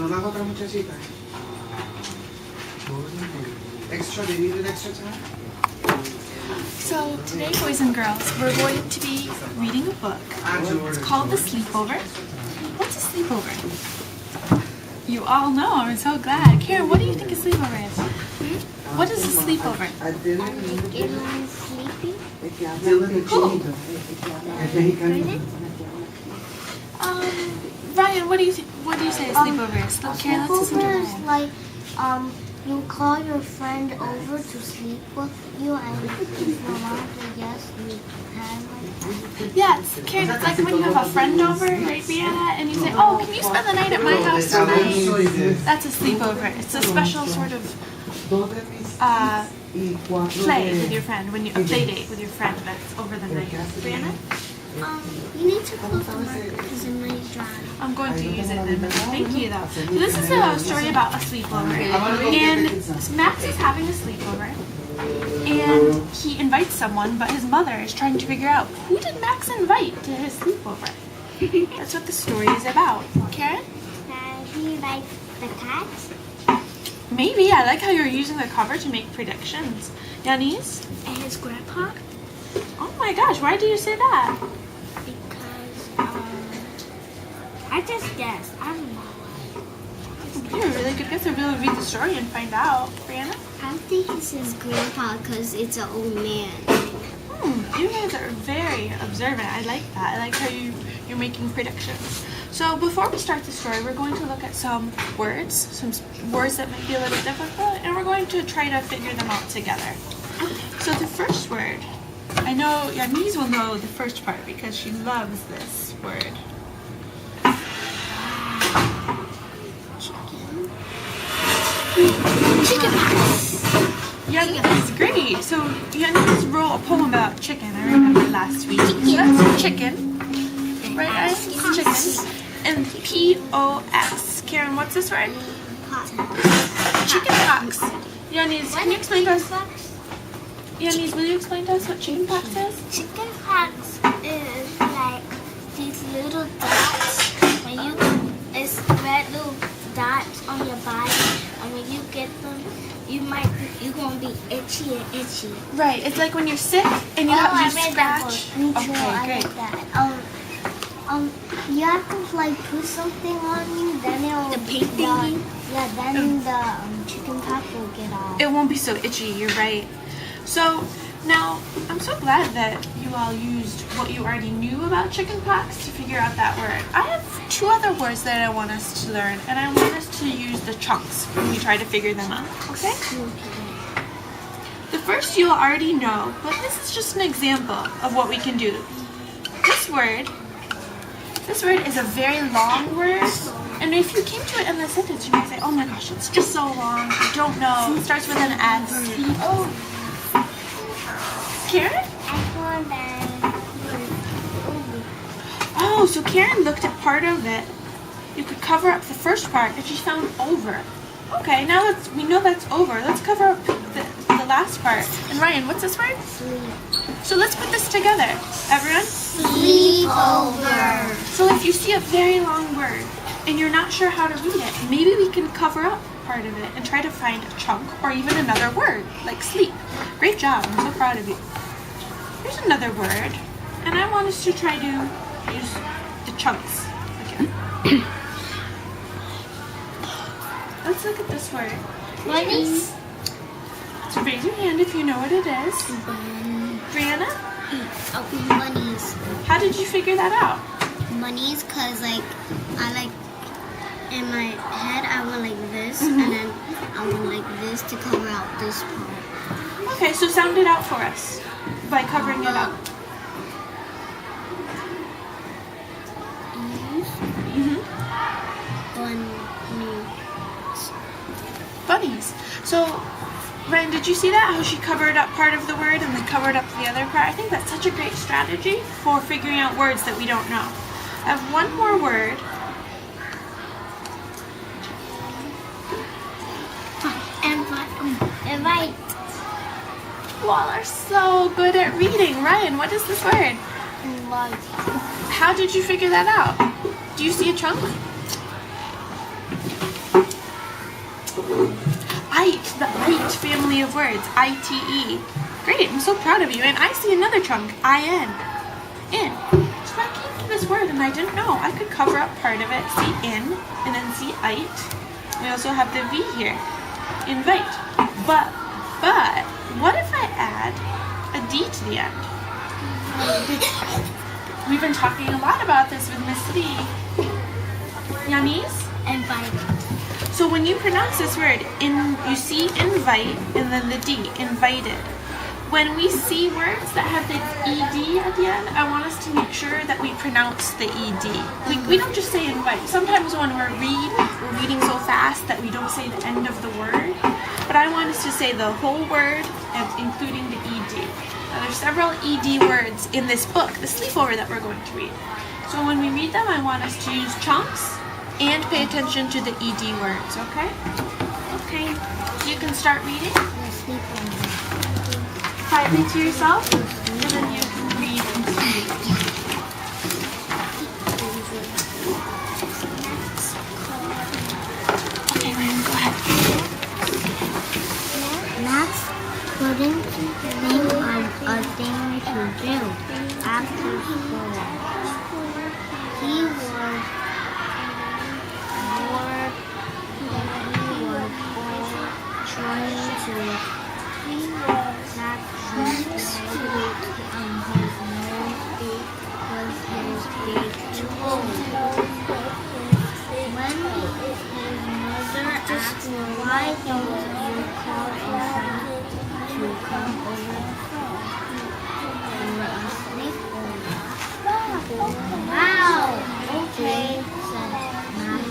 más otra muchachita. Extra, they needed extra time? So today, boys and girls, we're going to be reading a book. It's called The Sleepover. What's a sleepover? You all know, I'm so glad. Karen, what do you think a sleepover is? What is a sleepover? Everyone's sleeping. Cool. Ryan, what do you say a sleepover is? Karen, let's listen to Sleepover is Ryan. like you call your friend over to sleep with you, and if your mom says yes, you can like that. Yes, Karen, it's like when you have a friend over, right, Brianna, and you say, oh, can you spend the night at my house tonight? That's a sleepover. It's a special sort of play with your friend, when you a play date with your friend that's over the night. Brianna? You need to close the marker because it might dry. I'm going to use it then. Thank you, though. So this is a story about a sleepover, and Max is having a sleepover, and he invites someone, but his mother is trying to figure out who did Max invite to his sleepover. That's what the story is about. Karen? He likes the cats Maybe. I like how you're using the cover to make predictions. Yanis? and his grandpa Oh my gosh, why do you say that? because I just guessed. I don't know. You're a really good guess. I'll really read the story and find out. Brianna? I think it's his grandpa because it's an old man. You guys are very observant. I like that. I like how you're making predictions. So before we start the story, we're going to look at some words that might be a little difficult, and we're going to try to figure them out together. So the first word, I know Yanis will know the first part because she loves this word. Chicken pox. Yanis, great. So Yanis wrote a poem about chicken. I remember last week. So that's chicken, right? Guys? Chicken. And P-O-X. Karen, what's this word? Chicken pox. Yanis, can you explain to us? Yanis, will you explain to us what chicken pox is? Chicken pox is like these little dots. It's red little dots on your body, and when you get them, you're gonna be itchy and itchy. Right. It's like when you're sick and you have I to read scratch. that book. Me too. Okay, I great. like that. You have to like put something on you, then it'll The pink thingy? Yeah, then the chicken pox will get off. It won't be so itchy. You're right. So now I'm so glad that you all used what you already knew about chicken pox to figure out that word. I have two other words that I want us to learn, and I want us to use the chunks when we try to figure them out. Okay? The first you'll already know, but this is just an example of what we can do. This word is a very long word, and if you came to it in the sentence, you might say, oh my gosh, it's just so long, I don't know. It starts with an S. Karen? Oh, so Karen looked at part of it. You could cover up the first part, and she found over. Okay, now we know that's over. Let's cover up the last part. And Ryan, what's this word? Sleep. So let's put this together. Everyone? Sleepover. So if you see a very long word and you're not sure how to read it, maybe we can cover up part of it and try to find a chunk or even another word, like sleep. Great job. I'm so proud of you. Here's another word, and I want us to try to use the chunks again. Let's look at this word. Bunnies. So raise your hand if you know what it is. Brianna, Bunnies. how did you figure that out? Bunnies, cause like I like in my head I went like this, and then I went like this to cover out this part. Okay, so sound it out for us by covering it up. Bunnies. So, Ryan, did you see that? How she covered up part of the word and then covered up the other part? I think that's such a great strategy for figuring out words that we don't know. I have one more word. Invite. You all are so good at reading. Ryan, what is this word? Invite. How did you figure that out? Do you see a chunk? the ITE family of words, I-T-E. Great, I'm so proud of you. And I see another chunk, I-N. In. So I came to this word and I didn't know. I could cover up part of it, see in, and then see ITE. We also have the V here, invite. But, what if I add a D to the end? We've been talking a lot about this with Miss Lee. Yanis? Invite. So when you pronounce this word, you see invite and then the D, invited. When we see words that have the ED at the end, I want us to make sure that we pronounce the ED. We don't just say invite. Sometimes when we're reading so fast that we don't say the end of the word. But I want us to say the whole word, and including the ED. Now there's several ED words in this book, the sleepover that we're going to read. So when we read them, I want us to use chunks and pay attention to the ED words, okay? Okay. You can start reading The sleepover. quietly to yourself, and then you can read and speak. Okay, Ryan, go ahead. Max couldn't think of a thing to do after school. He was bored. Trying to Max sleep on his nose because his big toe. When his mother asked, "Why don't you call a friend to come over for a sleepover?" "Wow, okay," said Max,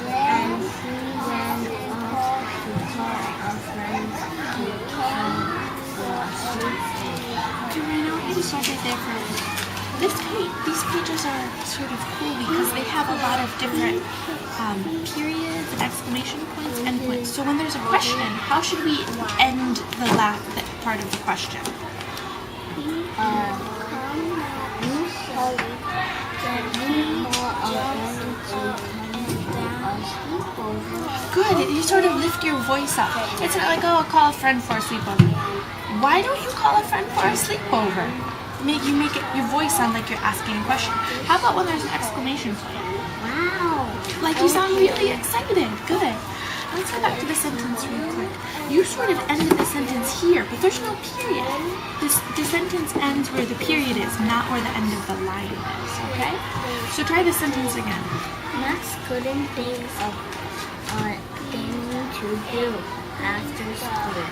and he ran off to call a friend to come for a sleepover. Okay, Ryan, I want you to stop right there for a minute. These pages are sort of cool because they have a lot of different periods and exclamation points, endpoints. So when there's a question, how should we end the last part of the question? Good. You sort of lift your voice up. It's not like, oh, I'll call a friend for a sleepover. Why don't you call a friend for a sleepover? You make your voice sound like you're asking a question. How about when there's an exclamation point? Wow. Like you sound really excited. Good. Let's go back to the sentence real quick. You sort of ended the sentence here, but there's no period. The sentence ends where the period is, not where the end of the line is, okay? So try the sentence again. Max couldn't think of a thing to do after school.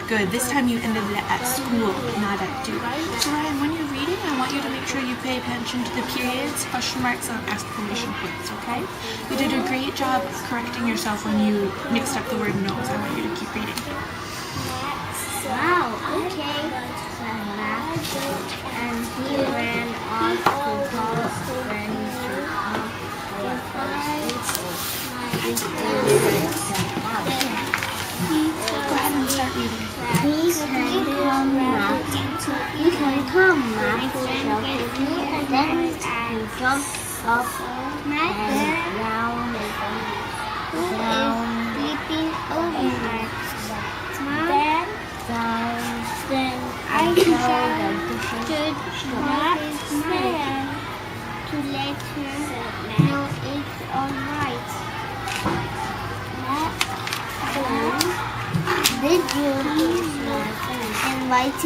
Good. This time you ended it at school, not at do. So Ryan, when you're reading, I want you to make sure you pay attention to the periods, question marks, and exclamation points, okay? You did a great job correcting yourself when you mixed up the word nose. I want you to keep reading. Wow, okay, said Max, and he ran off to call a friend to come for a sleepover. Go ahead and start reading. He can come, Max. He can come, Max, shouted he. Then he jumped up and down, flipping over Max. Then I told the dishes to man to let her know it's alright. Did you invite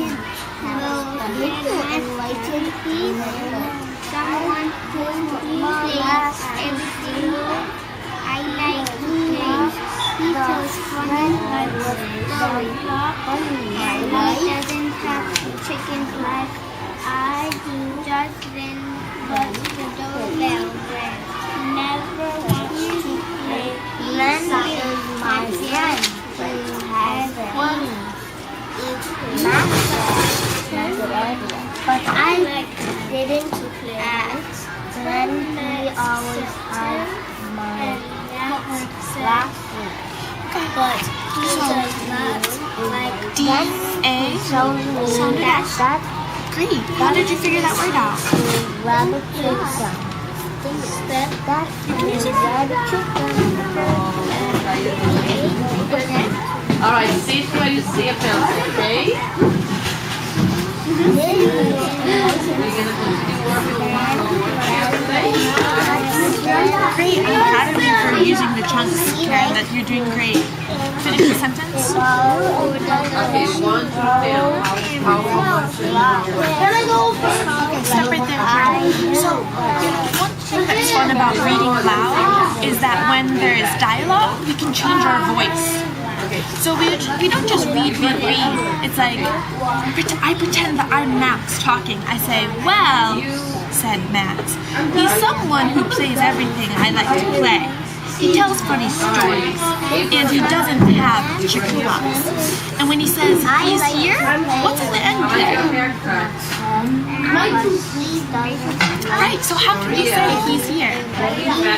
someone who plays everything I like to play? He tells funny stories. He doesn't have chicken like I do. Just then, but the doorbell rang. Never wants to play. Len is my friend. He has fun. But I didn't ask. Then he always had my last name. But he does not like D-A sounded that great. How did you figure that word out? rabbit chicken. Instead that you can use a rabbit chicken. Okay. All right, sit where you see a pencil, okay? We're gonna continue working on our homework here today. Great. I'm proud of you for using the chunks, Karen. That you're doing great. Finish the sentence. Okay, 1 to 10. How much? Stop right there, Karen. So, one thing that's fun about reading aloud is that when there is dialogue, we can change our voice. So we don't just read. It's like, I pretend that I'm Max talking. I say, well, said Max, he's someone who plays everything I like to play. He tells funny stories, and he doesn't have chicken pox. And when he says he's here, what's at the end there? Right, so how can you say he's here? Yeah,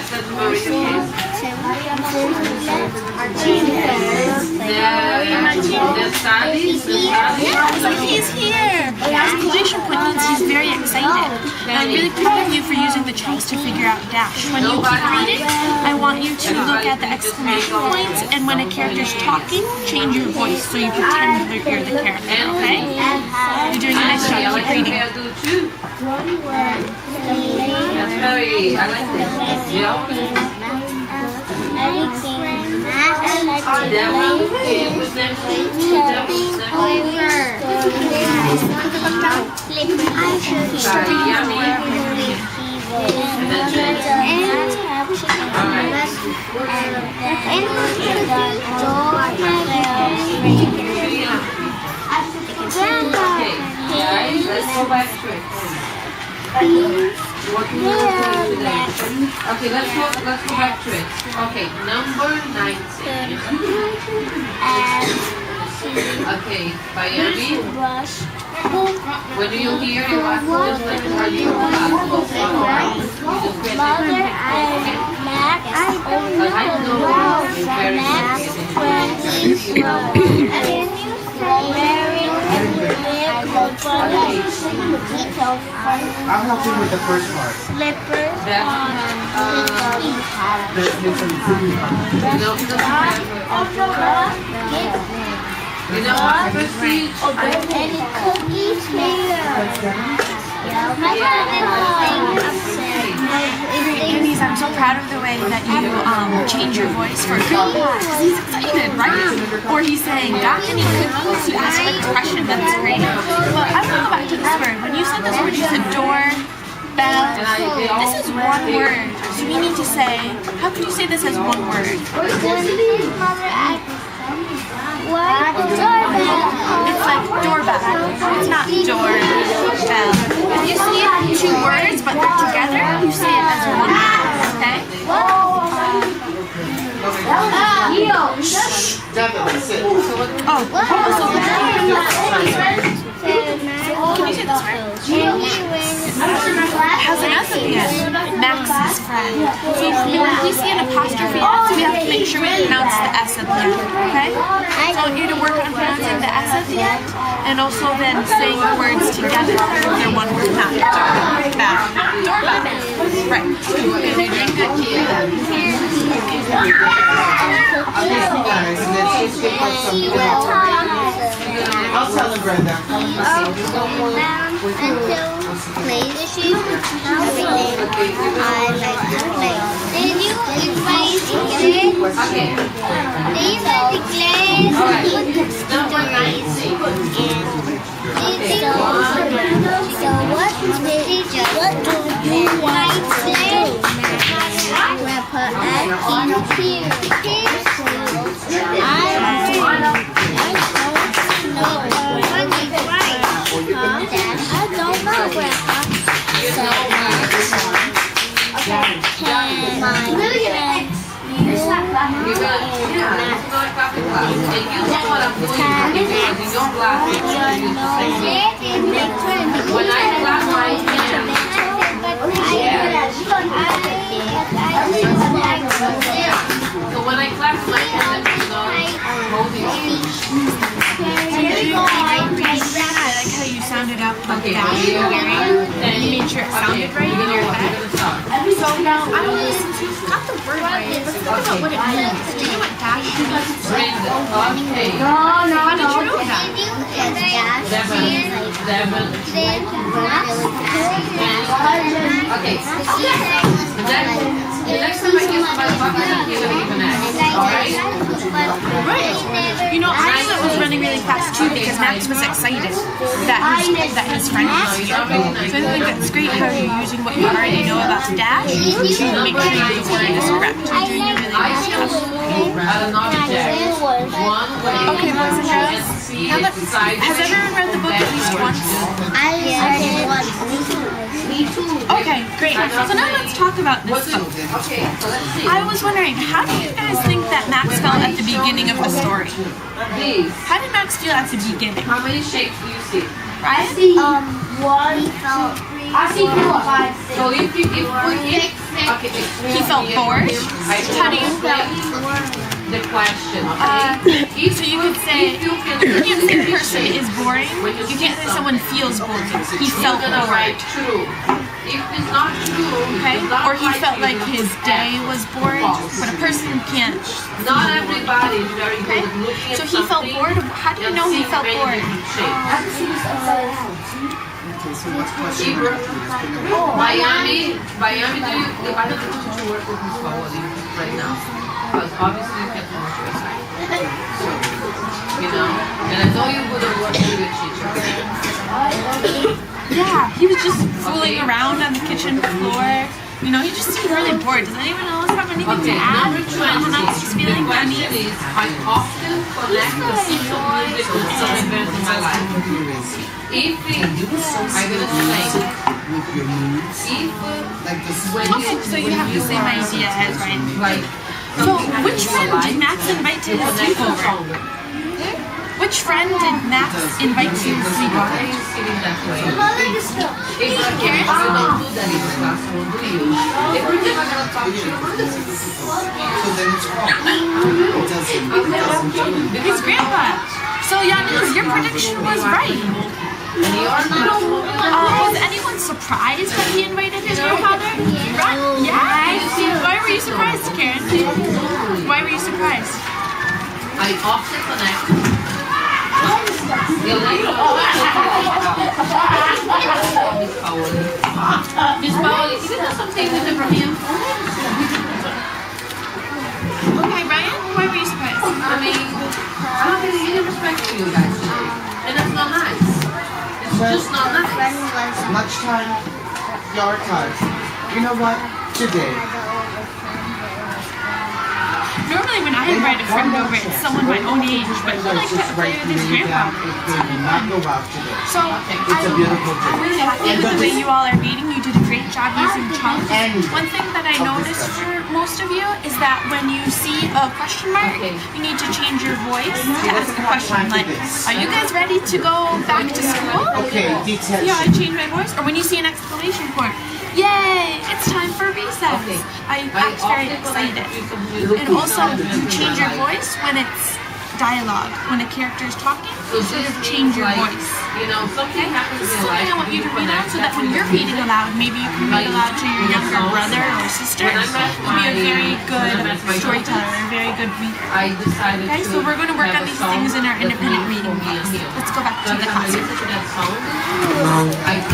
it's like he's here. Exclamation point means he's very excited. And I'm really proud of you for using the chunks to figure out dash. When you keep reading, I want you to look at the exclamation points, and when a character's talking, change your voice so you pretend that you're the character, okay? You're doing a nice job. Keep reading. That's very, I like this. Yeah. Let's go back to it. What we will do today. Okay, let's go back to it. Okay, number 19. Okay, Miami. When do you hear your last just like are you Mother, Max, I don't know. Max 20. I'll help you with the first part. Slippers There's some food. You know what? Prestige. any cookies here. Denise, I'm so proud of the way that you change your voice for because he's excited, right? Or he's saying, got any cookies? You asked for an expression, that's great. But I want to go back to this word. When you said this word, you said door, bell. This is one word. So we need to say, how could you say this as one word? It's like doorbell. It's not doorbell. If you see two words but they're together, you say it as one word, okay? Definitely sit. Oh, can you say this word? Has an S at the end. Max's friend. So when we see an apostrophe S, we have to make sure we pronounce the S at the end, okay? So I want you to work on pronouncing the S at the end, and also then saying the words together. They're one word, not doorbell. Doorbell. Right. You're doing good, Kia. I'll miss you guys, and then she's gonna put some I'll tell her, Brenda. Everything I like to play. Did you invite me? Okay. These are the clays. Number 19. So what do you like to play? Grandpa, I can hear. I don't know. I don't know, Grandpa. So, can my friends You're gonna copy class. And you know what I'm doing because in your class, when I clap my hands, so when I clap my hands, I'm not holding I like how you sounded out like that. You made sure it sounded right in your head. So now I want to listen you got the word right, let's think about what it means. Do you know what dash means? Brandon, okay. How did you know that? Devin. Okay. The next time I hear somebody talk, I think you're gonna give an X. Alright? Right. You know, I knew it was running really fast too because Max was excited that his friend was here. So I think that's great how you're using what you already know about dash to make sure the word is correct. You're doing a really nice job. At an object, one way. Okay, boys and girls. How much, has everyone read the book at least once? I read it once. Okay, great. So now let's talk about this book. Okay, so let's see. I was wondering, how do you guys think that Max felt at the beginning of the story? These. How did Max feel at the beginning? How many shapes do you see? Right? One. I see 4. So if we okay, He felt bored. How do you the question, okay? So you could say, you can't say a person is boring. You can't say someone feels bored. He felt gonna bored. write true. If it's not true, Okay? it's not Or he right felt here. like his day was boring. But a person can't. Not everybody is very good at looking at So he felt something bored. How do you and know he seeing felt many bored? different shapes. Hebrew. Miami, do you, I don't think you should work with Miss Paoli right now. Because obviously you can't finish your assignment. You know? And I know you would have worked with your teacher. Yeah, he was just fooling around on the kitchen floor. You know, he just seemed really bored. Does anyone else have anything to Okay, add? number 20. How Max is The feeling? question is, I often connect the piece of music with some event in my life. If I'm gonna say, With your moods. if Like this. when Okay, so you have the same idea as Ryan. like So, which friend did Max invite to his connect the sleepover? song. Which friend did Max invite to his Why sleepover? are you sitting that way? If you don't do that in the classroom, do you? Every time I'm gonna talk to you, what is it? So then it's wrong. It doesn't do it. His grandpa. So, Yanis, your prediction was right. And you're not. Was anyone surprised that he invited his grandfather? Right? Yeah. Why were you surprised, Karen? Why were you surprised? I often connect. Miss Paoli, can you do something with Ibrahim? Okay, Ryan, why were you surprised? I mean, I don't have any respect for you guys today. And that's not nice. It's just not nice. Lunchtime, yard time. You know what? Today. Normally when I invite a friend over, it's someone my own age, but he likes to play with his grandfather. Not go out today. So, It's a beautiful I'm day. really happy with the way you all are reading. You did a great job using chunks. And One thing that I noticed for most of you is that when you see a question mark, you need to change your voice to ask a question like, are you guys ready to go back to school? okay, detention. Yeah, I changed my voice. Or when you see an exclamation point, yay, it's time for recess. I act very excited. And also, you change your voice when it's dialogue. When a character is talking, you sort of change your voice. You know, something happens This in is your life. something I want you to read out so that when you're reading aloud, maybe you can read aloud to your younger brother or sister. You'll be a very good storyteller, a very good reader. I decided Okay, so we're going to work on these things in our independent reading class. Let's go back to the classroom. Listen to that song. I think